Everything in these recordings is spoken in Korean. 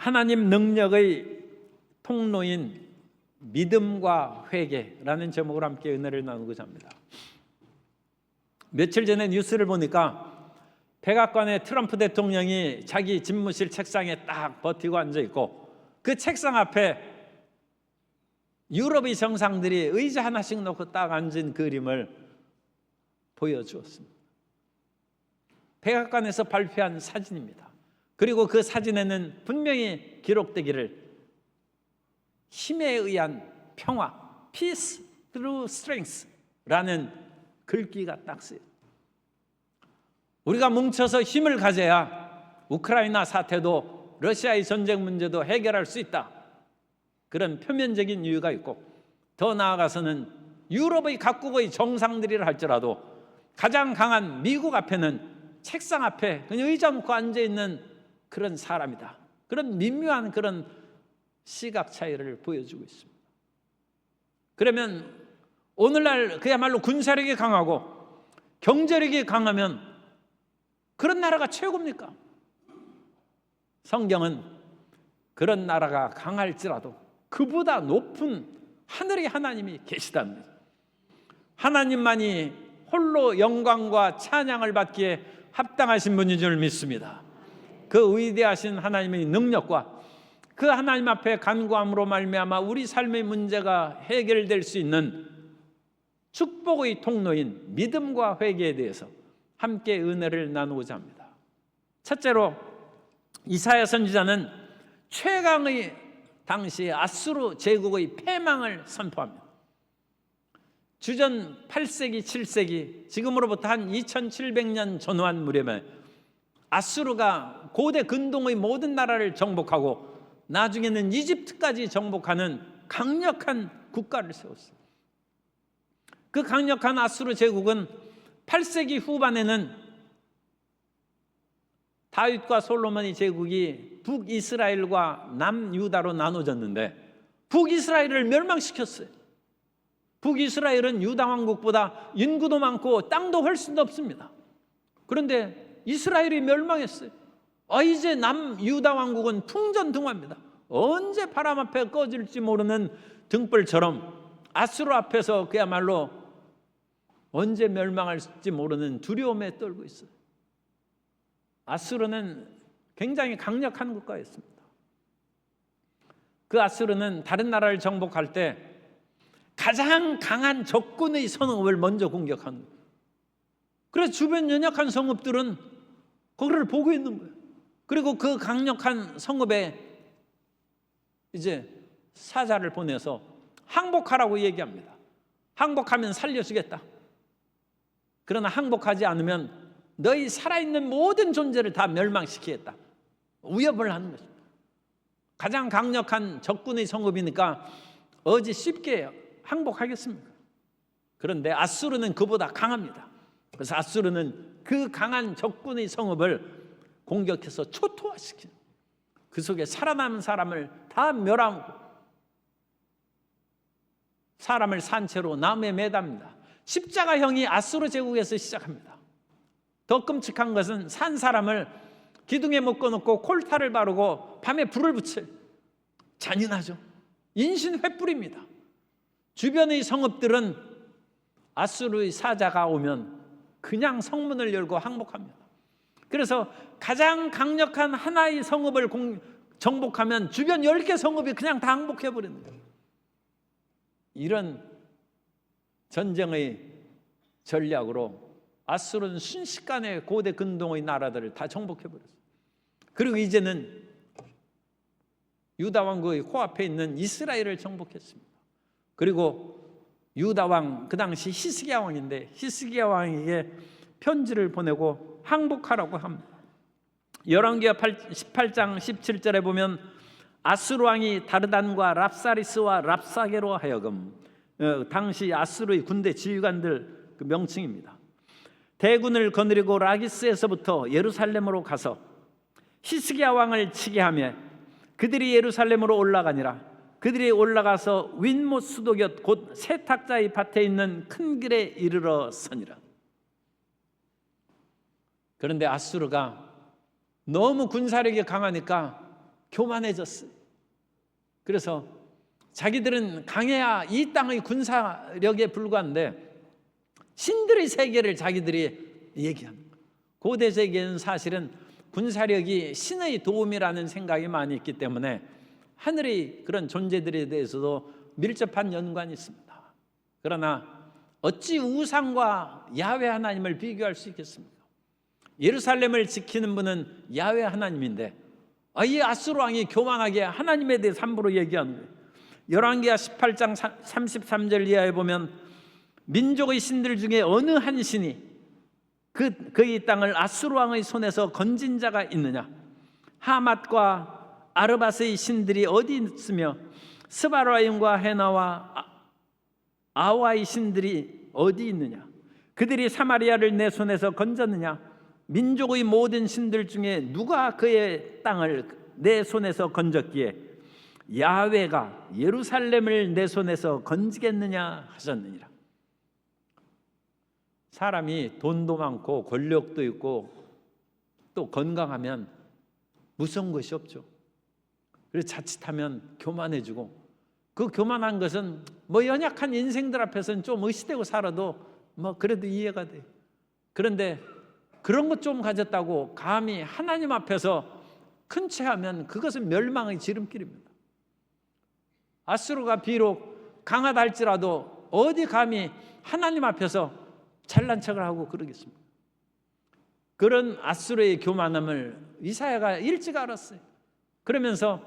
하나님 능력의 통로인 믿음과 회개라는 제목으로 함께 은혜를 나누고자 합니다. 며칠 전에 뉴스를 보니까 백악관에 트럼프 대통령이 자기 집무실 책상에 딱 버티고 앉아있고 그 책상 앞에 유럽의 정상들이 의자 하나씩 놓고 딱 앉은 그림을 보여주었습니다. 백악관에서 발표한 사진입니다. 그리고 그 사진에는 분명히 기록되기를 힘에 의한 평화, Peace through Strength라는 글귀가 딱 쓰여요. 우리가 뭉쳐서 힘을 가져야 우크라이나 사태도 러시아의 전쟁 문제도 해결할 수 있다. 그런 표면적인 이유가 있고, 더 나아가서는 유럽의 각국의 정상들이라 할지라도 가장 강한 미국 앞에는 책상 앞에 그냥 의자 놓고 앉아있는 그런 사람이다. 그런 미묘한 그런 시각 차이를 보여주고 있습니다. 그러면 오늘날 그야말로 군사력이 강하고 경제력이 강하면 그런 나라가 최고입니까? 성경은 그런 나라가 강할지라도 그보다 높은 하늘의 하나님이 계시답니다. 하나님만이 홀로 영광과 찬양을 받기에 합당하신 분인 줄 믿습니다. 그 위대하신 하나님의 능력과 그 하나님 앞에 간구함으로 말미암아 우리 삶의 문제가 해결될 수 있는 축복의 통로인 믿음과 회개에 대해서 함께 은혜를 나누고자 합니다. 첫째로 이사야 선지자는 최강의 당시 아수르 제국의 패망을 선포합니다. 주전 8세기, 7세기, 지금으로부터 한 2700년 전후한 무렵에 아수르가 고대 근동의 모든 나라를 정복하고 나중에는 이집트까지 정복하는 강력한 국가를 세웠어요. 그 강력한 아수르 제국은 8세기 후반에는 다윗과 솔로몬의 제국이 북이스라엘과 남유다로 나눠졌는데 북이스라엘을 멸망시켰어요. 북이스라엘은 유다 왕국보다 인구도 많고 땅도 훨씬 더 없습니다. 그런데 이스라엘이 멸망했어요. 이제 남유다 왕국은 풍전등화입니다. 언제 바람 앞에 꺼질지 모르는 등불처럼 아수르 앞에서 그야말로 언제 멸망할지 모르는 두려움에 떨고 있어요. 아수르는 굉장히 강력한 국가였습니다. 그 아수르는 다른 나라를 정복할 때 가장 강한 적군의 성읍을 먼저 공격하는 거예요. 그래서 주변 연약한 성읍들은 거기를 보고 있는 거예요. 그리고 그 강력한 성읍에 이제 사자를 보내서 항복하라고 얘기합니다. 항복하면 살려주겠다. 그러나 항복하지 않으면 너희 살아있는 모든 존재를 다 멸망시키겠다. 위협을 하는 것입니다. 가장 강력한 적군의 성읍이니까 어찌 쉽게 항복하겠습니까? 그런데 아수르는 그보다 강합니다. 그래서 아수르는 그 강한 적군의 성읍을 공격해서 초토화시키는, 그 속에 살아남은 사람을 다 멸하고 사람을 산채로 나무에 매답니다. 십자가형이 아수르 제국에서 시작합니다. 더 끔찍한 것은 산 사람을 기둥에 묶어놓고 콜타를 바르고 밤에 불을 붙여요. 잔인하죠. 인신 횃불입니다. 주변의 성읍들은 아수르의 사자가 오면 그냥 성문을 열고 항복합니다. 그래서 가장 강력한 하나의 성읍을 정복하면 주변 10개 성읍이 그냥 다 항복해버리는 거예요. 이런 전쟁의 전략으로 아수르는 순식간에 고대 근동의 나라들을 다 정복해버렸어요. 그리고 이제는 유다 왕국의 코앞에 있는 이스라엘을 정복했습니다. 그리고 유다 왕, 그 당시 히스기야 왕인데 히스기야 왕에게 편지를 보내고 항복하라고 합니다. 열왕기하 18장 17절에 보면 아수르 왕이 다르단과 랍사리스와 랍사게로 하여금, 당시 아수르의 군대 지휘관들 그 명칭입니다. 대군을 거느리고 라기스에서부터 예루살렘으로 가서 히스기야 왕을 치게 하며 그들이 예루살렘으로 올라가니라. 그들이 올라가서 윈못 수도 곁 곧 세탁자의 밭에 있는 큰 길에 이르러 서니라. 그런데 아수르가 너무 군사력이 강하니까 교만해졌어요. 그래서 자기들은 강해야 이 땅의 군사력에 불과한데 신들의 세계를 자기들이 얘기합니다. 고대 세계는 사실은 군사력이 신의 도움이라는 생각이 많이 있기 때문에 하늘의 그런 존재들에 대해서도 밀접한 연관이 있습니다. 그러나 어찌 우상과 야훼 하나님을 비교할 수 있겠습니까? 예루살렘을 지키는 분은 야훼 하나님인데 이 아수르 왕이 교만하게 하나님에 대해서 함부로 얘기하는 거예요. 열왕기하 18장 33절 이하에 보면 민족의 신들 중에 어느 한 신이 그의 땅을 아수르 왕의 손에서 건진 자가 있느냐? 하맛과 아르밧의 신들이 어디 있으며 스바라임과 헤나와 아와의 신들이 어디 있느냐? 그들이 사마리아를 내 손에서 건졌느냐? 민족의 모든 신들 중에 누가 그의 땅을 내 손에서 건졌기에 야훼가 예루살렘을 내 손에서 건지겠느냐 하셨느니라. 사람이 돈도 많고 권력도 있고 또 건강하면 무서운 것이 없죠. 그래서 자칫하면 교만해지고 그 교만한 것은 연약한 인생들 앞에서는 좀 의시되고 살아도 그래도 이해가 돼요. 그런데 그런 것 좀 가졌다고 감히 하나님 앞에서 큰 체하면 그것은 멸망의 지름길입니다. 아수르가 비록 강하다 할지라도 어디 감히 하나님 앞에서 잘난 척을 하고 그러겠습니까? 그런 아수르의 교만함을 이사야가 일찍 알았어요. 그러면서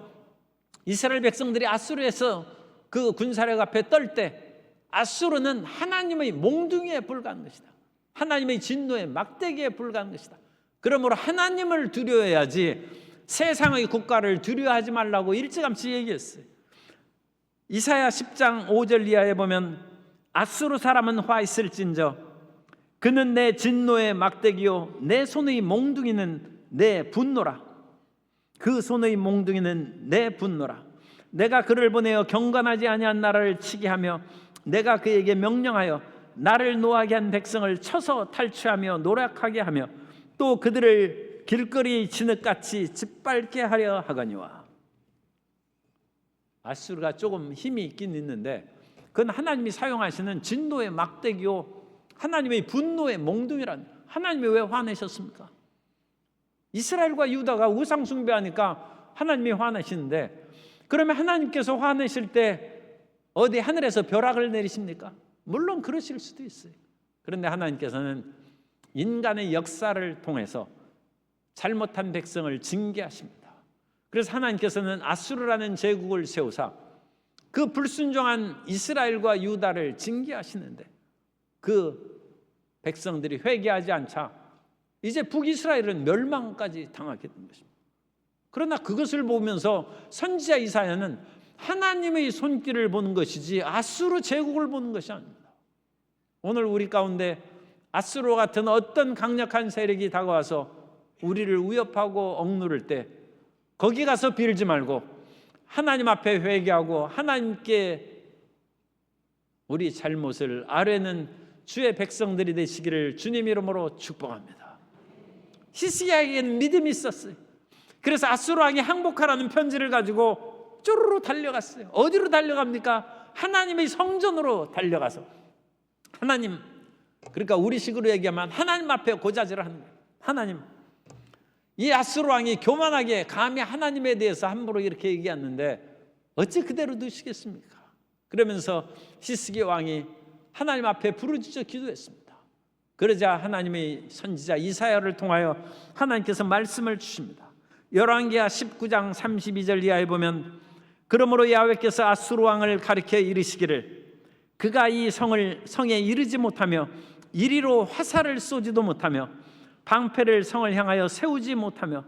이스라엘 백성들이 아수르에서 그 군사력 앞에 떨 때 아수르는 하나님의 몽둥이에 불과한 것이다. 하나님의 진노에 막대기에 불과한 것이다. 그러므로 하나님을 두려워해야지 세상의 국가를 두려워하지 말라고 일찌감치 얘기했어요. 이사야 10장 5절 이하에 보면 아수르 사람은 화 있을진저 그는 내 진노의 막대기요 내 손의 몽둥이는 내 분노라. 그 손의 몽둥이는 내 분노라. 내가 그를 보내어 경건하지 아니한 나라를 치게 하며 내가 그에게 명령하여 나를 노하게 한 백성을 쳐서 탈취하며 노력하게 하며 또 그들을 길거리 진흙같이 짓밟게 하려 하거니와. 아수르가 조금 힘이 있긴 있는데 그건 하나님이 사용하시는 진노의 막대기요 하나님의 분노의 몽둥이란. 하나님이 왜 화내셨습니까? 이스라엘과 유다가 우상 숭배하니까 하나님이 화내시는데 그러면 하나님께서 화내실 때 어디 하늘에서 벼락을 내리십니까? 물론 그러실 수도 있어요. 그런데 하나님께서는 인간의 역사를 통해서 잘못한 백성을 징계하십니다. 그래서 하나님께서는 아수르라는 제국을 세우사 그 불순종한 이스라엘과 유다를 징계하시는데 그 백성들이 회개하지 않자 이제 북이스라엘은 멸망까지 당하게 된 것입니다. 그러나 그것을 보면서 선지자 이사야는 하나님의 손길을 보는 것이지 아수르 제국을 보는 것이 아닙니다. 오늘 우리 가운데 아수르 같은 어떤 강력한 세력이 다가와서 우리를 위협하고 억누를 때 거기 가서 빌지 말고 하나님 앞에 회개하고 하나님께 우리 잘못을 아뢰는 주의 백성들이 되시기를 주님 이름으로 축복합니다. 히스기야에게는 믿음이 있었어요. 그래서 아수르 왕이 항복하라는 편지를 가지고 쪼르르 달려갔어요. 어디로 달려갑니까? 하나님의 성전으로 달려가서 하나님, 그러니까 우리식으로 얘기하면 하나님 앞에 고자질을 하는 거예요. 하나님, 이 아수르 왕이 교만하게 감히 하나님에 대해서 함부로 이렇게 얘기했는데 어찌 그대로 두시겠습니까? 그러면서 히스기야 왕이 하나님 앞에 부르짖어 기도했습니다. 그러자 하나님의 선지자 이사야를 통하여 하나님께서 말씀을 주십니다. 열왕기하 19장 32절 이하에 보면 그러므로 야훼께서 아수르 왕을 가리켜 이르시기를 그가 이 성에 이르지 못하며 이리로 화살을 쏘지도 못하며 방패를 성을 향하여 세우지 못하며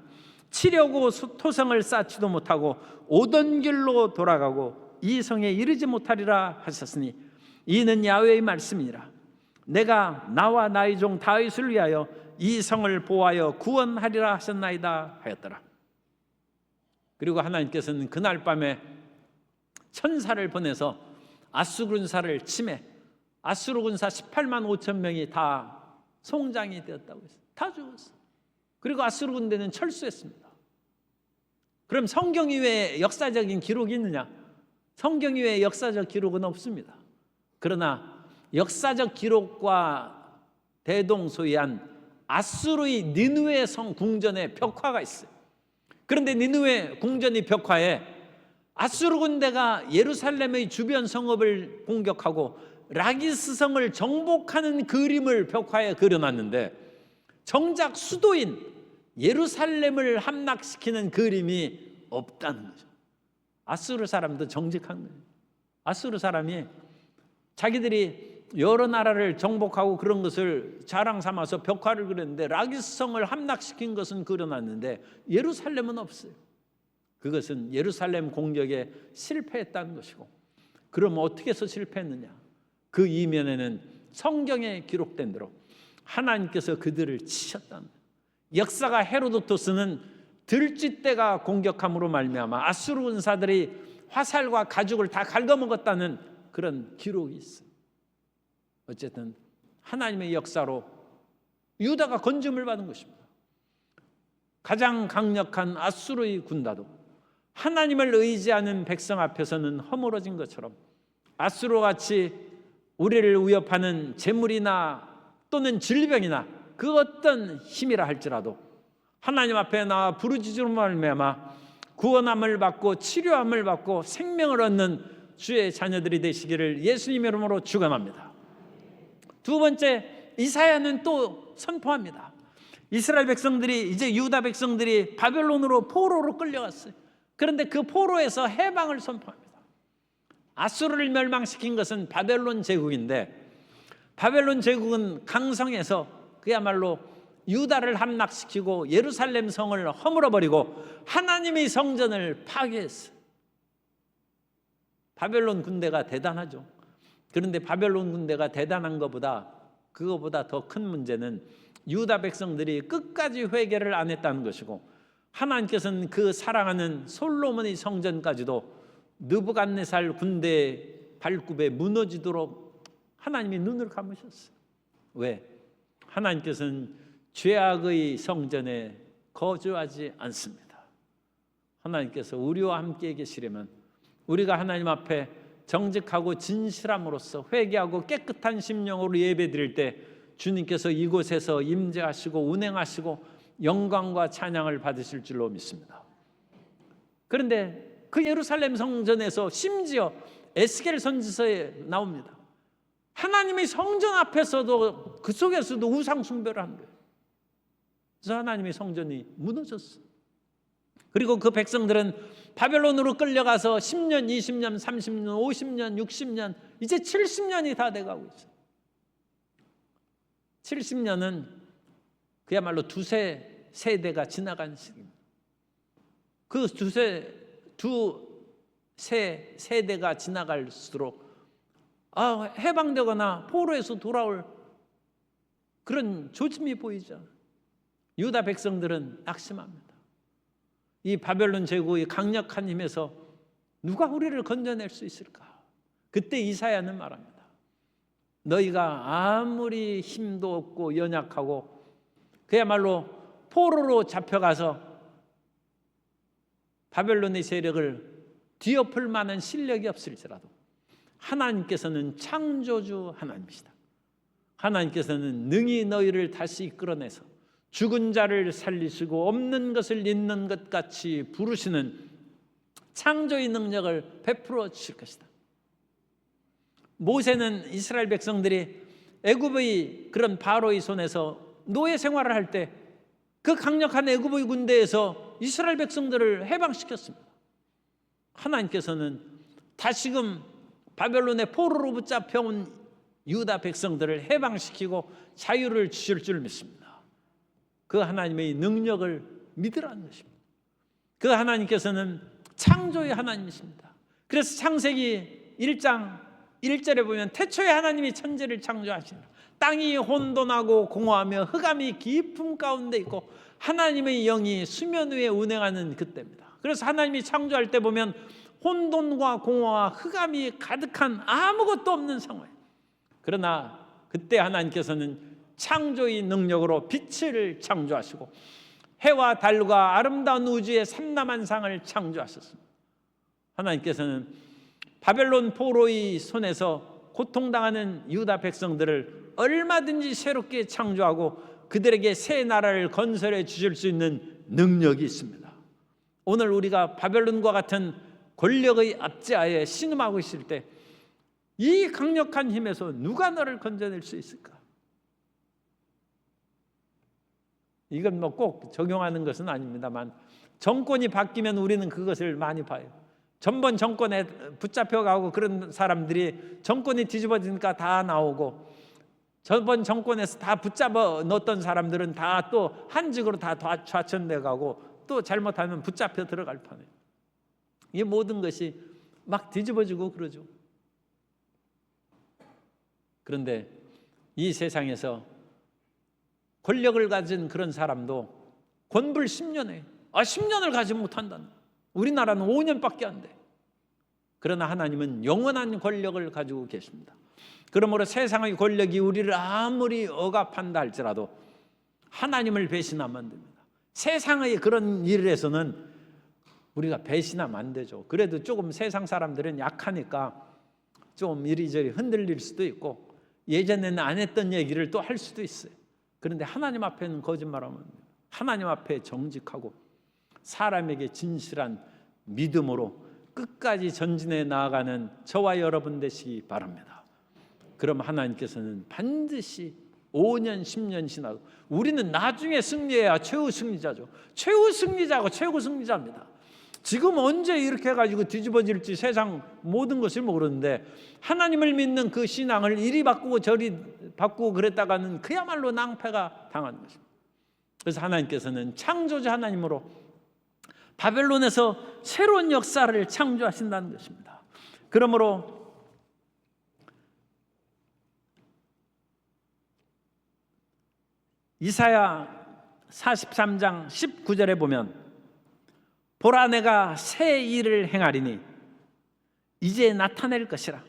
치려고 토성을 쌓지도 못하고 오던 길로 돌아가고 이 성에 이르지 못하리라 하셨으니 이는 야훼의 말씀이니라. 내가 나와 나의 종 다윗을 위하여 이 성을 보호하여 구원하리라 하셨나이다 하였더라. 그리고 하나님께서는 그날 밤에 천사를 보내서 아수르 군사를 침해, 아수르 군사 18만 5천 명이 다 송장이 되었다고 했어요. 다 죽었어요. 그리고 아수르 군대는 철수했습니다. 그럼 성경 이외에 역사적인 기록이 있느냐? 성경 이외에 역사적 기록은 없습니다. 그러나 역사적 기록과 대동소이한 아수르의 니느웨 성 궁전에 벽화가 있어요. 그런데 니느웨 궁전의 벽화에 아수르 군대가 예루살렘의 주변 성읍을 공격하고 라기스 성을 정복하는 그림을 벽화에 그려놨는데 정작 수도인 예루살렘을 함락시키는 그림이 없다는 거죠. 아수르 사람도 정직한 거예요. 아수르 사람이 자기들이 여러 나라를 정복하고 그런 것을 자랑 삼아서 벽화를 그렸는데 라기스 성을 함락시킨 것은 그려놨는데 예루살렘은 없어요. 그것은 예루살렘 공격에 실패했다는 것이고, 그럼 어떻게 해서 실패했느냐? 그 이면에는 성경에 기록된 대로 하나님께서 그들을 치셨다는 거예요. 역사가 헤로도토스는 들쥐떼가 공격함으로 말미암아 아수르 군사들이 화살과 가죽을 다 갉아먹었다는 그런 기록이 있어요. 어쨌든 하나님의 역사로 유다가 건짐을 받은 것입니다. 가장 강력한 아수르의 군다도 하나님을 의지하는 백성 앞에서는 허물어진 것처럼 아수르같이 우리를 위협하는 재물이나 또는 질병이나 그 어떤 힘이라 할지라도 하나님 앞에 나와 부르짖음으로 말미암아 구원함을 받고 치료함을 받고 생명을 얻는 주의 자녀들이 되시기를 예수님의 이름으로 축원합니다. 두 번째, 이사야는 또 선포합니다. 이스라엘 백성들이, 이제 유다 백성들이 바벨론으로 포로로 끌려갔어요. 그런데 그 포로에서 해방을 선포합니다. 아수르를 멸망시킨 것은 바벨론 제국인데, 바벨론 제국은 강성해서 그야말로 유다를 함락시키고 예루살렘 성을 허물어버리고 하나님의 성전을 파괴했어요. 바벨론 군대가 대단하죠. 그런데 바벨론 군대가 대단한 것보다, 그거보다 더 큰 문제는 유다 백성들이 끝까지 회개를 안 했다는 것이고, 하나님께서는 그 사랑하는 솔로몬의 성전까지도 느부갓네살 군대의 발굽에 무너지도록 하나님이 눈을 감으셨어요. 왜? 하나님께서는 죄악의 성전에 거주하지 않습니다. 하나님께서 우리와 함께 계시려면 우리가 하나님 앞에 정직하고 진실함으로써 회개하고 깨끗한 심령으로 예배드릴 때 주님께서 이곳에서 임재하시고 운행하시고 영광과 찬양을 받으실 줄로 믿습니다. 그런데 그 예루살렘 성전에서 심지어 에스겔 선지서에 나옵니다. 하나님의 성전 앞에서도, 그 속에서도 우상 숭배를 한 거예요. 그래서 하나님의 성전이 무너졌어요. 그리고 그 백성들은 바벨론으로 끌려가서 10년, 20년, 30년, 50년, 60년, 이제 70년이 다 돼가고 있어요. 70년은 그야말로 두세 세대가 지나간 시기입니다. 그 두세 세대가 지나갈수록 해방되거나 포로에서 돌아올 그런 조짐이 보이죠. 유다 백성들은 낙심합니다. 이 바벨론 제국의 강력한 힘에서 누가 우리를 건져낼 수 있을까? 그때 이사야는 말합니다. 너희가 아무리 힘도 없고 연약하고 그야말로 포로로 잡혀가서 바벨론의 세력을 뒤엎을 만한 실력이 없을지라도 하나님께서는 창조주 하나님이시다. 하나님께서는 능히 너희를 다시 이끌어내서 죽은 자를 살리시고 없는 것을 있는 것 같이 부르시는 창조의 능력을 베풀어 주실 것이다. 모세는 이스라엘 백성들이 애굽의 그런 바로의 손에서 노예 생활을 할 때 그 강력한 애굽의 군대에서 이스라엘 백성들을 해방시켰습니다. 하나님께서는 다시금 바벨론의 포로로 붙잡혀온 유다 백성들을 해방시키고 자유를 주실 줄 믿습니다. 그 하나님의 능력을 믿으라는 것입니다. 그 하나님께서는 창조의 하나님이십니다. 그래서 창세기 1장 1절에 보면 태초에 하나님이 천지를 창조하시니라. 땅이 혼돈하고 공허하며 흑암이 깊음 가운데 있고 하나님의 영이 수면 위에 운행하는 그때입니다. 그래서 하나님이 창조할 때 보면 혼돈과 공허와 흑암이 가득한 아무것도 없는 상황. 그러나 그때 하나님께서는 창조의 능력으로 빛을 창조하시고 해와 달과 아름다운 우주의 삼라만상을 창조하셨습니다. 하나님께서는 바벨론 포로의 손에서 고통당하는 유다 백성들을 얼마든지 새롭게 창조하고 그들에게 새 나라를 건설해 주실 수 있는 능력이 있습니다. 오늘 우리가 바벨론과 같은 권력의 압제하에 신음하고 있을 때 이 강력한 힘에서 누가 너를 건져낼 수 있을까? 이건 뭐 꼭 적용하는 것은 아닙니다만 정권이 바뀌면 우리는 그것을 많이 봐요. 전번 정권에 붙잡혀가고 그런 사람들이 정권이 뒤집어지니까 다 나오고, 저번 정권에서 다 붙잡아 넣었던 사람들은 다 또 한직으로 다 좌천돼 가고 또 잘못하면 붙잡혀 들어갈 판이에요. 이 모든 것이 막 뒤집어지고 그러죠. 그런데 이 세상에서 권력을 가진 그런 사람도 권불 10년에 10년을 가지 못한다. 우리나라는 5년밖에 안 돼. 그러나 하나님은 영원한 권력을 가지고 계십니다. 그러므로 세상의 권력이 우리를 아무리 억압한다 할지라도 하나님을 배신하면 안 됩니다. 세상의 그런 일에서는 우리가 배신하면 안 되죠. 그래도 조금 세상 사람들은 약하니까 좀 이리저리 흔들릴 수도 있고 예전에는 안 했던 얘기를 또 할 수도 있어요. 그런데 하나님 앞에는 거짓말하면 하나님 앞에 정직하고 사람에게 진실한 믿음으로 끝까지 전진해 나아가는 저와 여러분 되시기 바랍니다. 그럼 하나님께서는 반드시 5년 10년 지나도 우리는 나중에 승리해야 최후 승리자죠. 최후 승리자고 최고 승리자입니다. 지금 언제 이렇게 해가지고 뒤집어질지 세상 모든 것을 모르는데 하나님을 믿는 그 신앙을 이리 바꾸고 저리 바꾸고 그랬다가는 그야말로 낭패가 당하는 것입니다. 그래서 하나님께서는 창조주 하나님으로 바벨론에서 새로운 역사를 창조하신다는 것입니다. 그러므로 이사야 43장 19절에 보면 보라 내가 새 일을 행하리니 이제 나타낼 것이라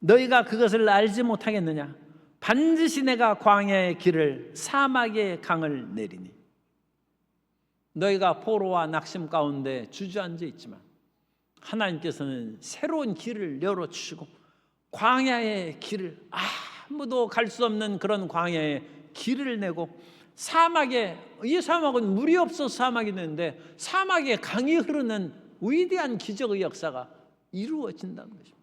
너희가 그것을 알지 못하겠느냐 반드시 내가 광야의 길을 사막의 강을 내리니 너희가 포로와 낙심 가운데 주저앉아 있지만 하나님께서는 새로운 길을 열어주시고 광야의 길을 아무도 갈 수 없는 그런 광야의 길을 내고 사막에 이 사막은 물이 없어서 사막이 되는데 사막에 강이 흐르는 위대한 기적의 역사가 이루어진다는 것입니다.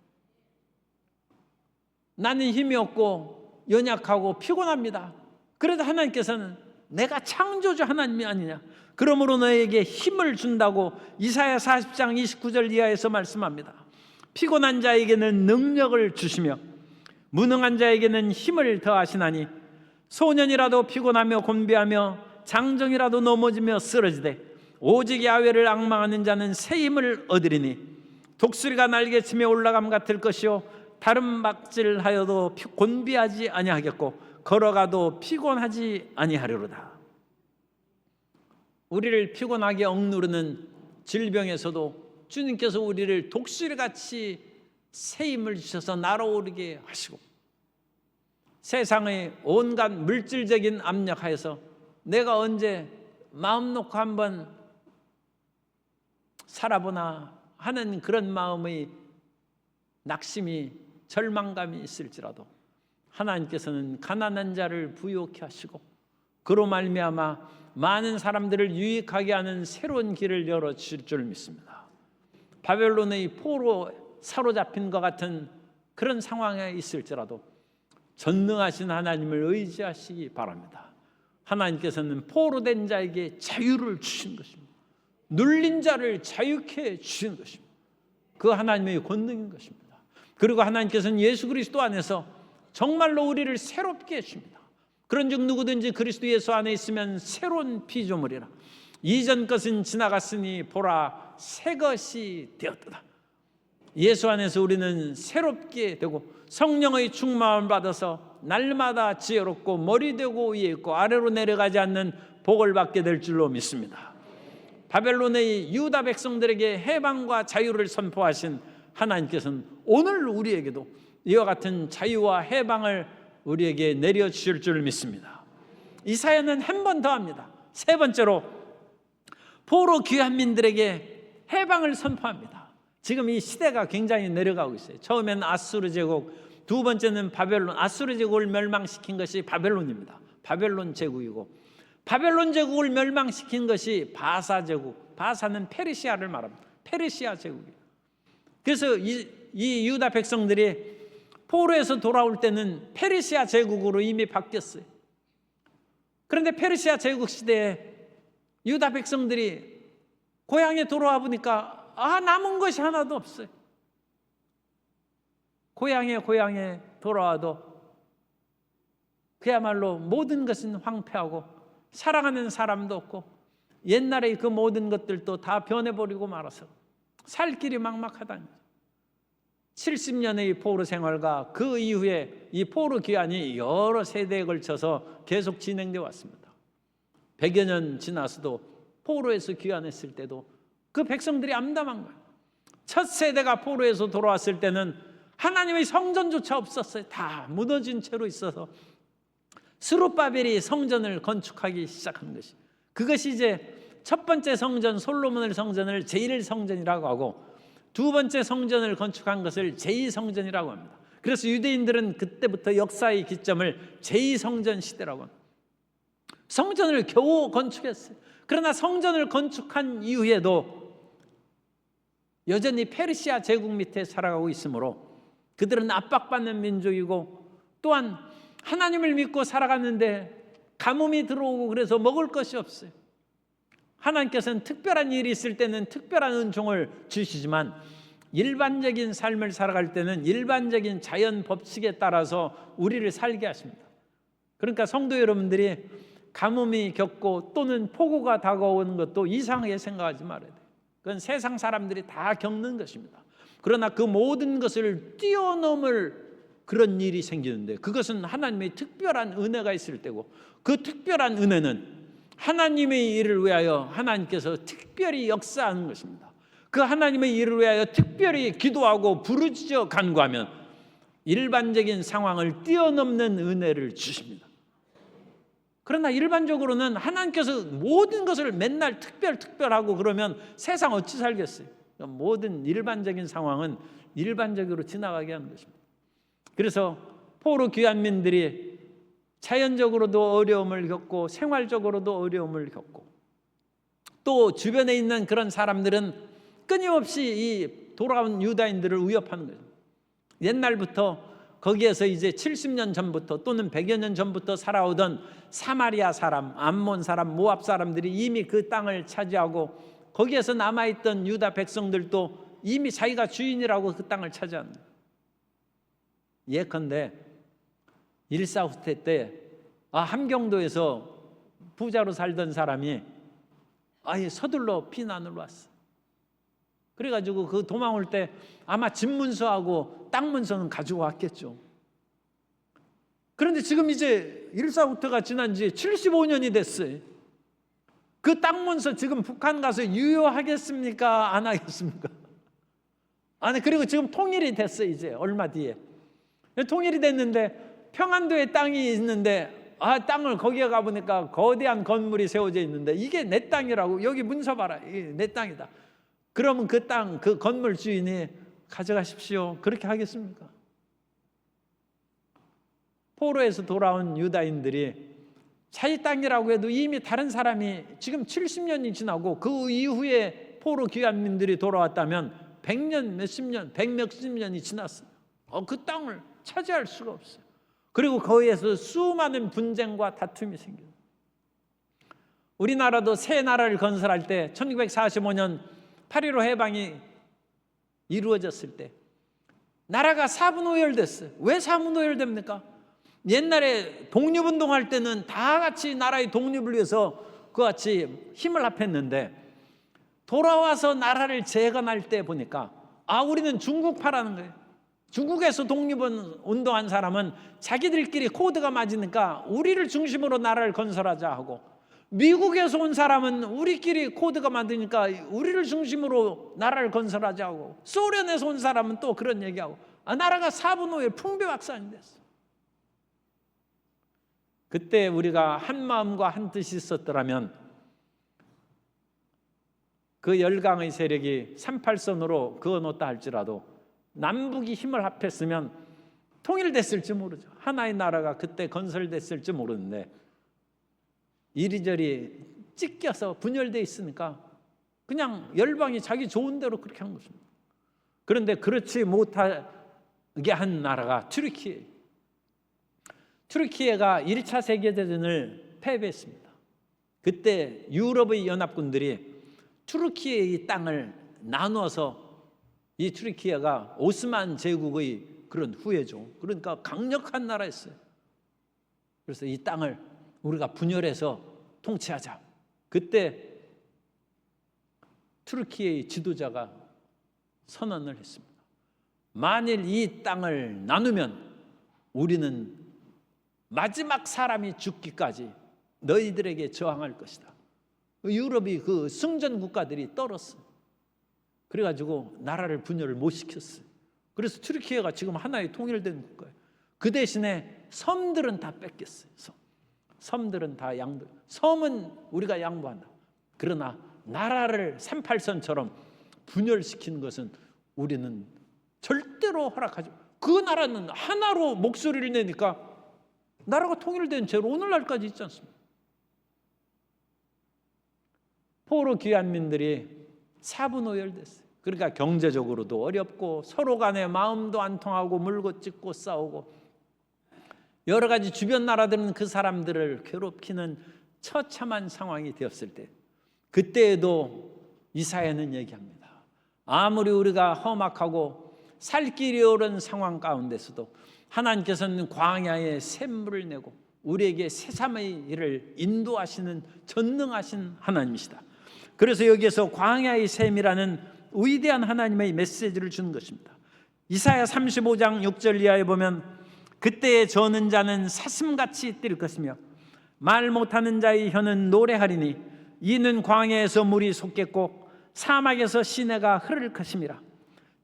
나는 힘이 없고 연약하고 피곤합니다. 그래도 하나님께서는 내가 창조주 하나님이 아니냐 그러므로 너에게 힘을 준다고 이사야 40장 29절 이하에서 말씀합니다. 피곤한 자에게는 능력을 주시며 무능한 자에게는 힘을 더하시나니 소년이라도 피곤하며 곤비하며 장정이라도 넘어지며 쓰러지되 오직 야훼를 앙망하는 자는 새 힘을 얻으리니 독수리가 날개치며 올라감 같을 것이요 다른 박질하여도 곤비하지 아니하겠고 걸어가도 피곤하지 아니하리로다. 우리를 피곤하게 억누르는 질병에서도 주님께서 우리를 독수리같이 새 힘을 주셔서 날아오르게 하시고 세상의 온갖 물질적인 압력하에서 내가 언제 마음 놓고 한번 살아보나 하는 그런 마음의 낙심이 절망감이 있을지라도 하나님께서는 가난한 자를 부유케 하시고 그로 말미암아 많은 사람들을 유익하게 하는 새로운 길을 열어주실 줄 믿습니다. 바벨론의 포로 사로잡힌 것 같은 그런 상황에 있을지라도 전능하신 하나님을 의지하시기 바랍니다. 하나님께서는 포로된 자에게 자유를 주신 것입니다. 눌린 자를 자유케 주신 것입니다. 그 하나님의 권능인 것입니다. 그리고 하나님께서는 예수 그리스도 안에서 정말로 우리를 새롭게 해줍니다. 그런즉 누구든지 그리스도 예수 안에 있으면 새로운 피조물이라 이전 것은 지나갔으니 보라 새 것이 되었도다. 예수 안에서 우리는 새롭게 되고 성령의 충만을 받아서 날마다 지혜롭고 머리 되고 위에 있고 아래로 내려가지 않는 복을 받게 될 줄로 믿습니다. 바벨론의 유다 백성들에게 해방과 자유를 선포하신 하나님께서는 오늘 우리에게도 이와 같은 자유와 해방을 우리에게 내려주실 줄 믿습니다. 이사야는 한 번 더 합니다. 세 번째로 포로 귀환민들에게 해방을 선포합니다. 지금 이 시대가 굉장히 내려가고 있어요. 처음에는 아수르 제국, 두 번째는 바벨론. 아수르 제국을 멸망시킨 것이 바벨론입니다. 바벨론 제국이고, 바벨론 제국을 멸망시킨 것이 바사 제국. 바사는 페르시아를 말합니다. 페르시아 제국이에요. 그래서 이 유다 백성들이 포로에서 돌아올 때는 페르시아 제국으로 이미 바뀌었어요. 그런데 페르시아 제국 시대에 유다 백성들이 고향에 돌아와 보니까 남은 것이 하나도 없어요. 고향에 돌아와도 그야말로 모든 것은 황폐하고 사랑하는 사람도 없고 옛날의 그 모든 것들도 다 변해버리고 말아서 살 길이 막막하다는 거죠. 70년의 포로 생활과 그 이후에 이 포로 귀환이 여러 세대에 걸쳐서 계속 진행되어 왔습니다. 100여 년 지나서도 포로에서 귀환했을 때도 그 백성들이 암담한 거예요. 첫 세대가 포로에서 돌아왔을 때는 하나님의 성전조차 없었어요. 다 무너진 채로 있어서 스룹바벨이 성전을 건축하기 시작한 것이, 그것이 이제 첫 번째 성전 솔로몬의 성전을 제1성전이라고 하고 두 번째 성전을 건축한 것을 제2성전이라고 합니다. 그래서 유대인들은 그때부터 역사의 기점을 제2성전 시대라고 합니다. 성전을 겨우 건축했어요. 그러나 성전을 건축한 이후에도 여전히 페르시아 제국 밑에 살아가고 있으므로 그들은 압박받는 민족이고, 또한 하나님을 믿고 살아갔는데 가뭄이 들어오고 그래서 먹을 것이 없어요. 하나님께서는 특별한 일이 있을 때는 특별한 은총을 주시지만 일반적인 삶을 살아갈 때는 일반적인 자연 법칙에 따라서 우리를 살게 하십니다. 그러니까 성도 여러분들이 가뭄이 겪고 또는 폭우가 다가오는 것도 이상하게 생각하지 말아야 돼요. 그건 세상 사람들이 다 겪는 것입니다. 그러나 그 모든 것을 뛰어넘을 그런 일이 생기는데 그것은 하나님의 특별한 은혜가 있을 때고, 그 특별한 은혜는 하나님의 일을 위하여 하나님께서 특별히 역사하는 것입니다. 그 하나님의 일을 위하여 특별히 기도하고 부르짖어 간구하면 일반적인 상황을 뛰어넘는 은혜를 주십니다. 그러나 일반적으로는 하나님께서 모든 것을 맨날 특별하고 그러면 세상 어찌 살겠어요? 모든 일반적인 상황은 일반적으로 지나가게 하는 것입니다. 그래서 포로 귀환민들이 자연적으로도 어려움을 겪고 생활적으로도 어려움을 겪고, 또 주변에 있는 그런 사람들은 끊임없이 이 돌아온 유다인들을 위협하는 거예요. 옛날부터 거기에서 이제 70년 전부터 또는 100여 년 전부터 살아오던 사마리아 사람, 암몬 사람, 모압 사람들이 이미 그 땅을 차지하고 거기에서 남아있던 유다 백성들도 이미 자기가 주인이라고 그 땅을 차지하는 거예요. 예컨대 일사후퇴 때 함경도에서 부자로 살던 사람이 아예 서둘러 피난을 왔어. 그래가지고 그 도망 올 때 아마 집 문서하고 땅 문서는 가지고 왔겠죠. 그런데 지금 이제 일사후퇴가 지난 지 75년이 됐어요. 그 땅 문서 지금 북한 가서 유효하겠습니까? 안 하겠습니까? 아니, 그리고 지금 통일이 됐어요. 이제 얼마 뒤에 통일이 됐는데 평안도에 땅이 있는데 땅을 거기에 가보니까 거대한 건물이 세워져 있는데 이게 내 땅이라고, 여기 문서 봐라, 이게 내 땅이다. 그러면 그 땅, 그 건물 주인이 가져가십시오, 그렇게 하겠습니까? 포로에서 돌아온 유다인들이 자기 땅이라고 해도 이미 다른 사람이 지금 70년이 지나고 그 이후에 포로 귀환민들이 돌아왔다면 100년, 몇십 년, 100몇십 년이 지났어요. 그 땅을 차지할 수가 없어요. 그리고 거기에서 수많은 분쟁과 다툼이 생겨요. 우리나라도 새 나라를 건설할 때 1945년 8.15 해방이 이루어졌을 때 나라가 사분오열됐어요. 왜 사분오열됩니까? 옛날에 독립운동할 때는 다 같이 나라의 독립을 위해서 그같이 힘을 합했는데 돌아와서 나라를 재건할 때 보니까 우리는 중국파라는 거예요. 중국에서 독립운동한 사람은 자기들끼리 코드가 맞으니까 우리를 중심으로 나라를 건설하자 하고, 미국에서 온 사람은 우리끼리 코드가 맞으니까 우리를 중심으로 나라를 건설하자 하고, 소련에서 온 사람은 또 그런 얘기하고, 나라가 사분오열 풍비박산이 됐어. 그때 우리가 한 마음과 한 뜻이 있었더라면 그 열강의 세력이 38선으로 그어놓다 할지라도 남북이 힘을 합했으면 통일됐을지 모르죠. 하나의 나라가 그때 건설됐을지 모르는데 이리저리 찢겨서 분열되어 있으니까 그냥 열방이 자기 좋은 대로 그렇게 한 것입니다. 그런데 그렇지 못하게 한 나라가 튀르키예. 튀르키예가 1차 세계대전을 패배했습니다. 그때 유럽의 연합군들이 튀르키예의 땅을 나눠서 이 튀르키예가 오스만 제국의 그런 후예죠. 그러니까 강력한 나라였어요. 그래서 이 땅을 우리가 분열해서 통치하자. 그때 튀르키예의 지도자가 선언을 했습니다. 만일 이 땅을 나누면 우리는 마지막 사람이 죽기까지 너희들에게 저항할 것이다. 유럽이 그 승전 국가들이 떨었어요. 그래가지고 나라를 분열을 못 시켰어요. 그래서 튀르키예가 지금 하나의 통일된 국가예요. 그 대신에 섬들은 다 뺏겼어요. 섬들은 다 섬은 우리가 양보한다. 그러나 나라를 38선처럼 분열시키는 것은 우리는 절대로 허락하지. 그 나라는 하나로 목소리를 내니까 나라가 통일된 채로 오늘날까지 있지 않습니까? 포로 귀환민들이 사분오열됐어요. 그러니까 경제적으로도 어렵고 서로 간에 마음도 안 통하고 물고 찢고 싸우고 여러 가지 주변 나라들은 그 사람들을 괴롭히는 처참한 상황이 되었을 때 그때에도 이사야는 얘기합니다. 아무리 우리가 험악하고 살 길이 어려운 상황 가운데서도 하나님께서는 광야에 샘물을 내고 우리에게 새삼의 일을 인도하시는 전능하신 하나님이시다. 그래서 여기에서 광야의 샘이라는 위대한 하나님의 메시지를 준 것입니다. 이사야 35장 6절 이하에 보면 그때에 저는 자는 사슴같이 뛸 것이며 말 못하는 자의 혀는 노래하리니 이는 광야에서 물이 솟겠고 사막에서 시내가 흐를 것임이라.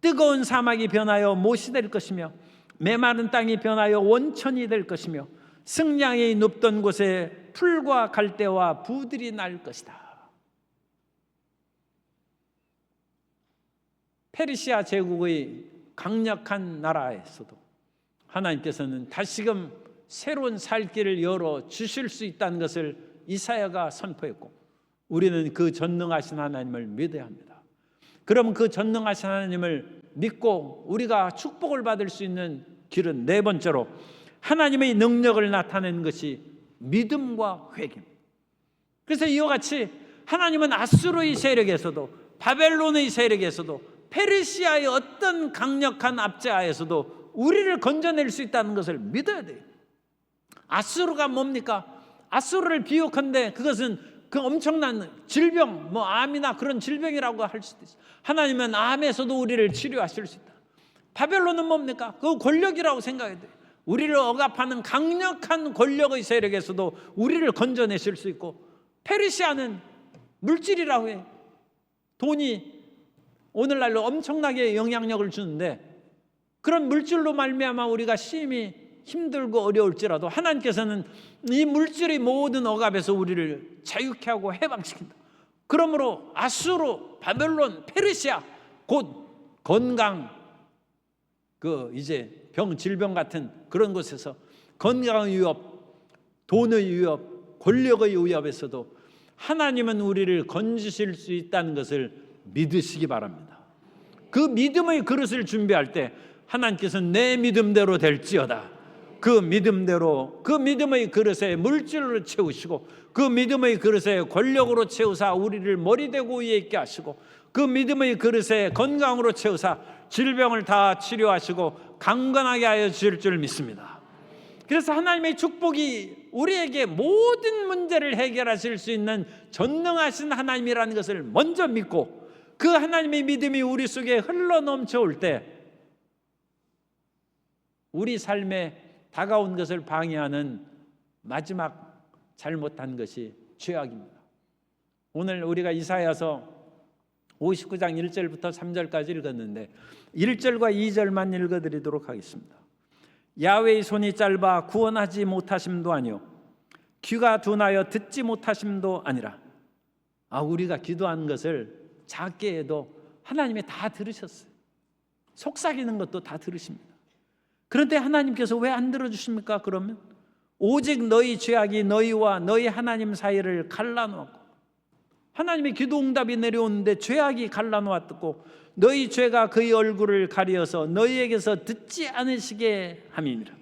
뜨거운 사막이 변하여 못이 될 것이며 메마른 땅이 변하여 원천이 될 것이며 승량이 눕던 곳에 풀과 갈대와 부들이 날 것이다. 페르시아 제국의 강력한 나라에서도 하나님께서는 다시금 새로운 살 길을 열어 주실 수 있다는 것을 이사야가 선포했고 우리는 그 전능하신 하나님을 믿어야 합니다. 그럼 그 전능하신 하나님을 믿고 우리가 축복을 받을 수 있는 길은 네 번째로 하나님의 능력을 나타내는 것이 믿음과 회개입니다. 그래서 이와 같이 하나님은 아수르의 세력에서도 바벨론의 세력에서도 페르시아의 어떤 강력한 압제하에서도 우리를 건져낼 수 있다는 것을 믿어야 돼요. 아수르가 뭡니까? 아수르를 비유컨대 그것은 그 엄청난 질병, 암이나 그런 질병이라고 할 수도 있어요. 하나님은 암에서도 우리를 치료하실 수 있다. 바벨론은 뭡니까? 그 권력이라고 생각해야 돼요. 우리를 억압하는 강력한 권력의 세력에서도 우리를 건져내실 수 있고 페르시아는 물질이라고 해요. 돈이 오늘날로 엄청나게 영향력을 주는데 그런 물질로 말미암아 우리가 심히 힘들고 어려울지라도 하나님께서는 이 물질의 모든 억압에서 우리를 자유케 하고 해방시킨다. 그러므로 아수르, 바벨론, 페르시아 곧 건강 이제 질병 같은 그런 곳에서 건강의 위협, 돈의 위협, 권력의 위협에서도 하나님은 우리를 건지실 수 있다는 것을 믿으시기 바랍니다. 그 믿음의 그릇을 준비할 때 하나님께서는 내 믿음대로 될지어다. 그 믿음대로 그 믿음의 그릇에 물질로 채우시고 그 믿음의 그릇에 권력으로 채우사 우리를 머리대고 위에 있게 하시고 그 믿음의 그릇에 건강으로 채우사 질병을 다 치료하시고 강건하게 하여 주실 줄 믿습니다. 그래서 하나님의 축복이 우리에게 모든 문제를 해결하실 수 있는 전능하신 하나님이라는 것을 먼저 믿고 그 하나님의 믿음이 우리 속에 흘러 넘쳐올 때 우리 삶에 다가온 것을 방해하는 마지막 잘못한 것이 죄악입니다. 오늘 우리가 이사야서 59장 1절부터 3절까지 읽었는데 1절과 2절만 읽어드리도록 하겠습니다. 야훼의 손이 짧아 구원하지 못하심도 아니요 귀가 둔하여 듣지 못하심도 아니라 우리가 기도하는 것을 작게 해도 하나님이 다 들으셨어요. 속삭이는 것도 다 들으십니다. 그런데 하나님께서 왜 안 들어주십니까? 그러면 오직 너희 죄악이 너희와 너희 하나님 사이를 갈라놓았고, 하나님의 기도 응답이 내려오는데 죄악이 갈라놓았고 너희 죄가 그의 얼굴을 가리어서 너희에게서 듣지 않으시게 함이니라.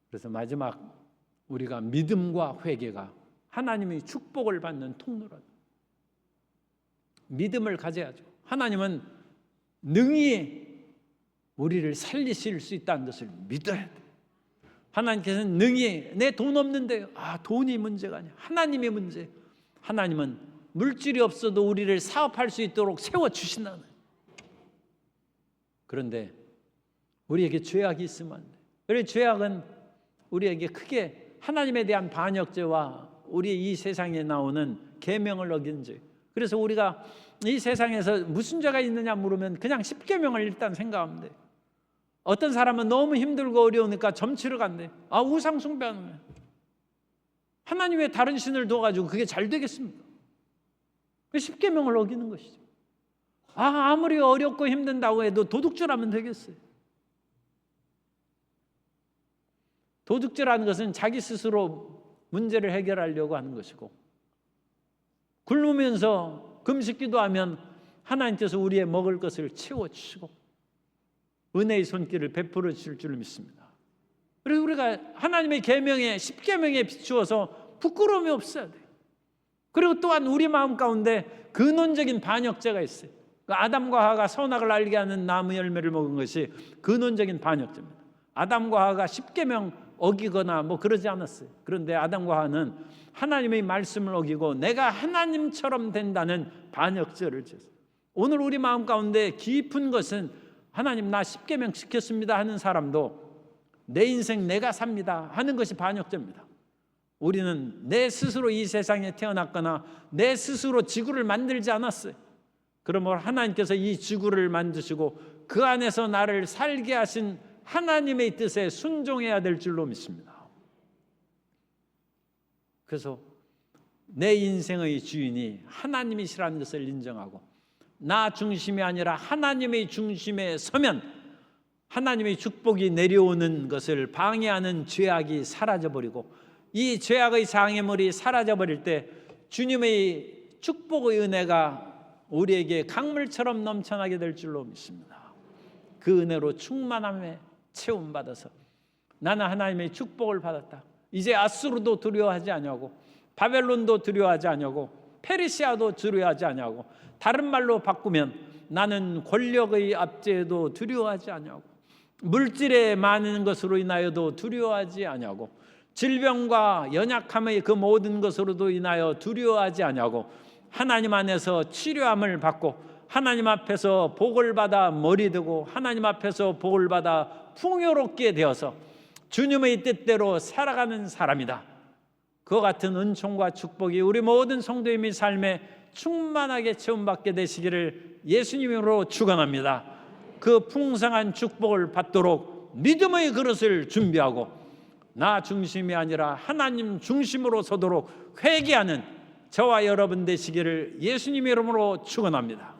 그래서 마지막 우리가 믿음과 회개가 하나님의 축복을 받는 통로라. 믿음을 가져야죠. 하나님은 능히 우리를 살리실 수 있다는 것을 믿어야 돼. 하나님께서는 능히 내 돈 없는데 돈이 문제가 아니야. 하나님의 문제. 하나님은 물질이 없어도 우리를 사업할 수 있도록 세워주신다는. 그런데 우리에게 죄악이 있으면 안 돼. 그래서 죄악은 우리에게 크게 하나님에 대한 반역죄와 우리 이 세상에 나오는 계명을 어긴 죄. 그래서 우리가 이 세상에서 무슨 죄가 있느냐 물으면 그냥 10계명을 일단 생각하면 돼. 어떤 사람은 너무 힘들고 어려우니까 점치러 간대. 우상 숭배하는 거야. 하나님 왜 다른 신을 둬가지고 그게 잘 되겠습니까? 10계명을 어기는 것이죠. 아무리 어렵고 힘든다고 해도 도둑질하면 되겠어요. 도둑질하는 것은 자기 스스로 문제를 해결하려고 하는 것이고, 굶으면서 금식기도 하면 하나님께서 우리의 먹을 것을 채워주시고 은혜의 손길을 베풀어 주실 줄 믿습니다. 그래서 우리가 하나님의 계명에 10계명에 비추어서 부끄러움이 없어야 돼요. 그리고 또한 우리 마음 가운데 근원적인 반역죄가 있어요. 아담과 하와가 선악을 알게 하는 나무 열매를 먹은 것이 근원적인 반역죄입니다. 아담과 하와가 10계명 어기거나 그러지 않았어요. 그런데 아담과 하와는 하나님의 말씀을 어기고 내가 하나님처럼 된다는 반역죄를 지었어요. 오늘 우리 마음 가운데 깊은 것은 하나님 나 10계명 지켰습니다 하는 사람도 내 인생 내가 삽니다 하는 것이 반역죄입니다. 우리는 내 스스로 이 세상에 태어났거나 내 스스로 지구를 만들지 않았어요. 그러므로 하나님께서 이 지구를 만드시고 그 안에서 나를 살게 하신 하나님의 뜻에 순종해야 될 줄로 믿습니다. 그래서 내 인생의 주인이 하나님이시라는 것을 인정하고 나 중심이 아니라 하나님의 중심에 서면 하나님의 축복이 내려오는 것을 방해하는 죄악이 사라져버리고, 이 죄악의 장애물이 사라져버릴 때 주님의 축복의 은혜가 우리에게 강물처럼 넘쳐나게 될 줄로 믿습니다. 그 은혜로 충만함에 채움받아서 나는 하나님의 축복을 받았다. 이제 아수르도 두려워하지 아니하고 바벨론도 두려워하지 아니하고 페르시아도 두려워하지 아니하고, 다른 말로 바꾸면 나는 권력의 압제에도 두려워하지 아니하고 물질의 많은 것으로 인하여도 두려워하지 아니하고 질병과 연약함의 그 모든 것으로도 인하여 두려워하지 아니하고 하나님 안에서 치료함을 받고 하나님 앞에서 복을 받아 머리 되고 하나님 앞에서 복을 받아 풍요롭게 되어서 주님의 뜻대로 살아가는 사람이다. 그와 같은 은총과 축복이 우리 모든 성도님의 삶에 충만하게 체험받게 되시기를 예수님으로 축원합니다. 그 풍성한 축복을 받도록 믿음의 그릇을 준비하고 나 중심이 아니라 하나님 중심으로 서도록 회개하는 저와 여러분 되시기를 예수님의 이름으로 축원합니다.